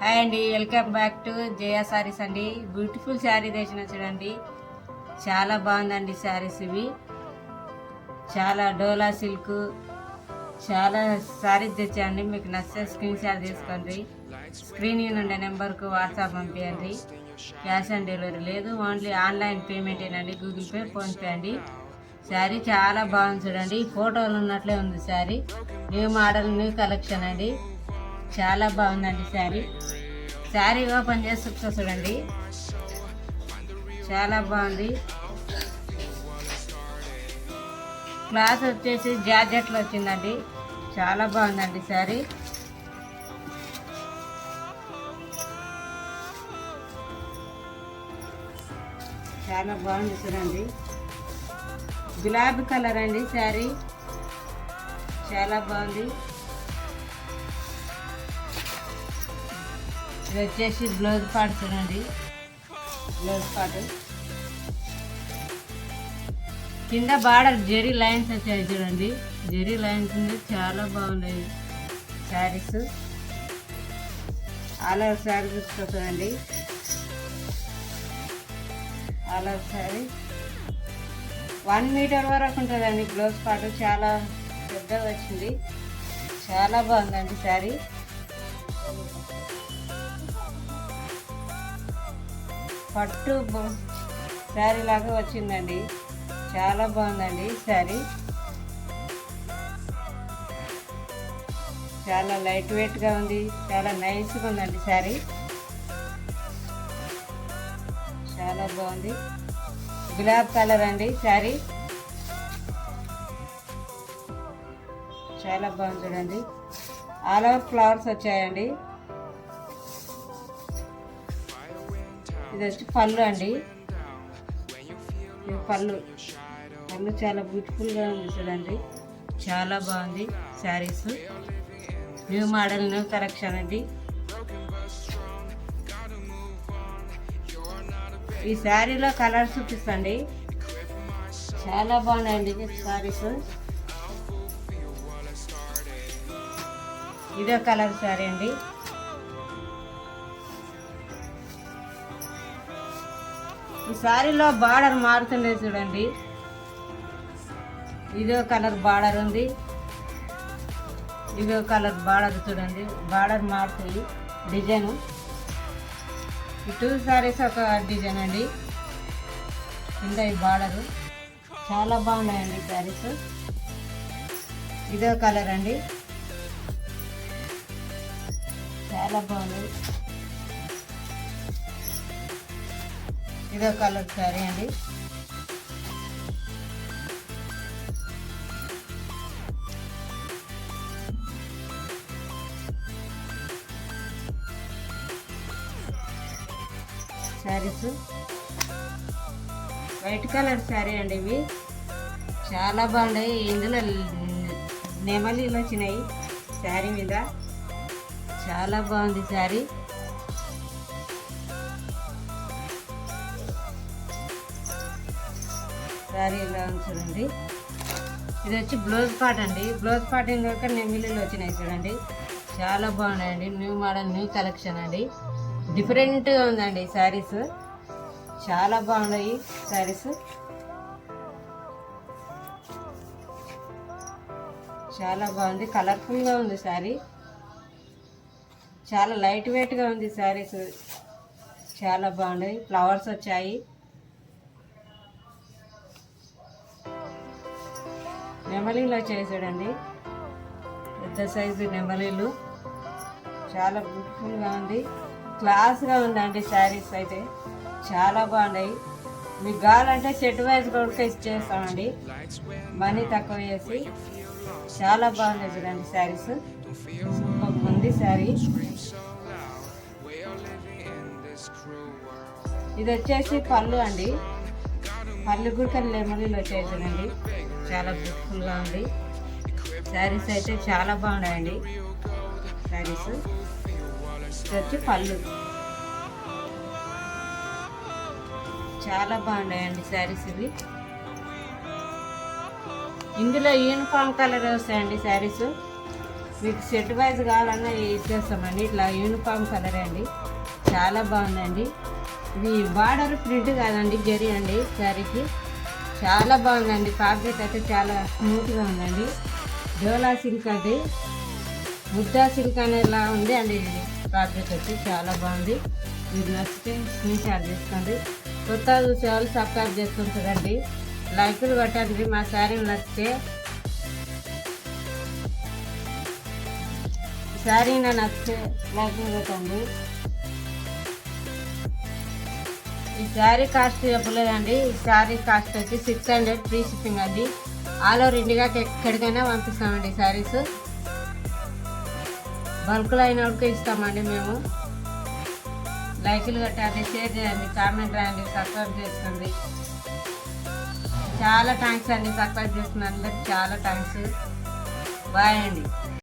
Hi అండి, welcome back to జయ సారీస్ అండి. Beautiful sari తెచ్చిన చూడండి, చాలా బాగుందండి శారీస్. ఇవి చాలా డోలా సిల్క్, చాలా శారీస్ తెచ్చాయండి. మీకు నచ్చే స్క్రీన్ షాట్ తీసుకోండి. స్క్రీన్ ఉండే నెంబర్కు వాట్సాప్ పంపించండి. క్యాష్ ఆన్ డెలివరీ లేదు, ఓన్లీ ఆన్లైన్ పేమెంట్ ఏనండి. గూగుల్ పే, ఫోన్పే అండి. శారీ చాలా బాగుంది చూడండి, ఫోటోలు ఉన్నట్లే ఉంది sari. New model, new collection అండి. చాలా బాగుందండి శారీ. శారీ ఓపెన్ చేసి చూడండి, చాలా బాగుంది. క్లాత్ వచ్చేసి జార్జెట్లో వచ్చిందండి. చాలా బాగుందండి శారీ. చాలా బాగుంది చూడండి, గులాబీ కలర్ అండి శారీ. చాలా బాగుంది. ఇది వచ్చేసి బ్లౌజ్ పార్ట్ చూడండి, బ్లౌజ్ పార్ట్ కింద బార్డర్ జెరీ లైన్స్ వచ్చాయి చూడండి, జెరీ లైన్స్ ఉంది. చాలా బాగున్నాయి శారీస్. ఆల్ ఓవర్ శారీ చూసుకోండి, ఆల్ ఓవర్ శారీ 1 మీటర్ వరకు ఉంటుందండి బ్లౌజ్ పార్ట్. చాలా పెద్దగా వచ్చింది, చాలా బాగుందండి శారీ. పట్టు శారీ లాగా వచ్చిందండి, చాలా బాగుందండి శారీ. చాలా లైట్ వెయిట్గా ఉంది, చాలా నైస్గా ఉందండి శారీ. చాలా బాగుంది. గులాబ్ కలర్ అండి శారీ, చాలా బాగుంది చూడండి. ఆల్ ఓవర్ ఫ్లవర్స్ వచ్చాయండి. ఇది వచ్చి పళ్ళు అండి, ఇది పళ్ళు. పళ్ళు చాలా బ్యూటిఫుల్గా ఉంది చూడండి, చాలా బాగుంది saris. New model, new collection అండి. ఈ శారీలో కలర్స్ చూపిస్తండి, చాలా బాగున్నాయండి శారీస్. ఇదే కలర్ శారీ అండి. ఈ శారీలో బార్డర్ మారుతుండే చూడండి, ఇదో కలర్ బార్డర్ ఉంది, ఇదో కలర్ బార్డర్ చూడండి. బార్డర్ మారుతుంది డిజైను. ఈ 2 శారీస్ ఒక డిజైన్ అండి. కింద ఈ బార్డరు చాలా బాగున్నాయండి శారీస్. ఇదో కలర్ అండి, చాలా బాగుంది. ఇదో కలర్ శారీ అండి. శారీస్ వైట్ కలర్ శారీ అండి. ఇవి చాలా బాగున్నాయి. ఇందులో నెమలీలు వచ్చినాయి శారీ మీద, చాలా బాగుంది శారీ. శారీ ఇలా చూడండి. ఇది వచ్చి బ్లౌజ్ పార్ట్ అండి. బ్లౌజ్ పార్ట్ ఇంకా నెమిలీలు వచ్చినాయి చూడండి, చాలా బాగున్నాయండి. న్యూ మోడల్, న్యూ కలెక్షన్ అండి. డిఫరెంట్గా ఉందండి శారీస్, చాలా బాగున్నాయి శారీస్. చాలా బాగుంది, కలర్ఫుల్గా ఉంది శారీ. చాలా లైట్ వెయిట్గా ఉంది శారీస్, చాలా బాగున్నాయి. ఫ్లవర్స్ వచ్చాయి. నెమలీలు వచ్చాయి చూడండి, పెద్ద సైజు నెమలీలు. చాలా బ్యూటిఫుల్గా ఉంది, క్లాస్గా ఉందండి శారీస్ అయితే. చాలా బాగున్నాయి. మీకు కావాలంటే సెట్ వైజ్ కూడా ఇచ్చేస్తామండి, మనీ తక్కువ చేసి. చాలా బాగున్నాయి చూడండి శారీస్, సూపర్ ఉంది శారీ. ఇది వచ్చేసి పళ్ళు అండి. పళ్ళు కూడా లెమనీలు వచ్చాయి చూడండి, చాలా బ్యూటిఫుల్గా ఉంది శారీస్ అయితే. చాలా బాగున్నాయండి శారీస్. ఇది వచ్చి పళ్ళు, చాలా బాగున్నాయండి శారీస్ ఇవి. ఇందులో యూనిఫామ్ కలర్ వస్తాయండి శారీస్. మీకు సెట్ వైజ్ కావాలన్నా ఇచ్చేస్తామండి. ఇట్లా యూనిఫామ్ కలరే అండి, చాలా బాగుందండి. ఇది బార్డర్ ప్రింట్ కాదండి, జరీ అండి. శారీకి చాలా బాగుందండి. ఫ్యాబ్రిక్ అయితే చాలా స్మూత్గా ఉందండి. డోలా సిల్క్ అండి, ముద్దా సిల్క్ అనేలా ఉంది అండి. ఇది ఫ్యాబ్రిక్ వచ్చి చాలా బాగుంది. మీరు నచ్చితే స్క్రీన్ షాట్ చేసుకోండి. కొత్త చూసేవాళ్ళు సబ్స్క్రైబ్ చేసుకుంటారండి. లైకులు కొట్టండి. మా శారీలు నచ్చితే శారీ నచ్చితే లైకులు కొట్టండి. ఈ శారీ కాస్ట్ చెప్పలేదండి. ఈ శారీ కాస్ట్ వచ్చి 600 ఫ్రీ షిప్పింగ్ అండి. ఆల్ ఓవర్ ఇండియాకి ఎక్కడికైనా పంపిస్తామండి. శారీస్ బల్క్లో అయిన వాళ్ళకి ఇస్తామండి మేము. లైకులు కట్టండి, షేర్ చేయండి, కామెంట్ రాయండి, సబ్స్క్రైబ్ చేసుకోండి. చాలా థ్యాంక్స్ అండి. సబ్స్క్రైబ్ చేసుకున్న అందరికి చాలా థ్యాంక్స్. బాయ్ అండి.